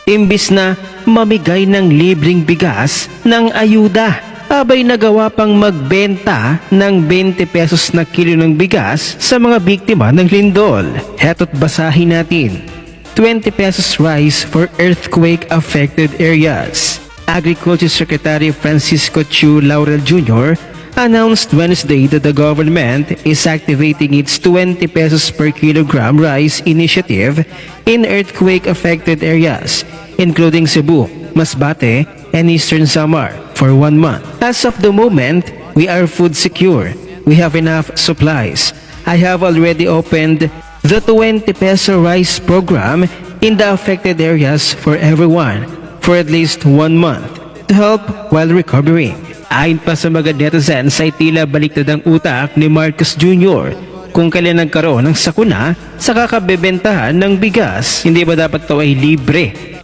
Imbis na mamigay ng libreng bigas ng ayuda, abay nagawa pang magbenta ng 20 pesos na kilo ng bigas sa mga biktima ng lindol. Heto't basahin natin. 20 pesos rice for earthquake affected areas. Agriculture Secretary Francisco Chu Laurel Jr. announced Wednesday that the government is activating its 20 pesos per kilogram rice initiative in earthquake-affected areas, including Cebu, Masbate, and Eastern Samar for 1 month. As of the moment, we are food secure. We have enough supplies. I have already opened the 20 peso rice program in the affected areas for everyone for at least 1 month to help while recovering. Ayon pa sa mga netizens ay tila baliktad ang utak ni Marcos Jr. kung kailan nagkaroon ng sakuna sa kakabebentahan ng bigas. Hindi ba dapat ito ay libre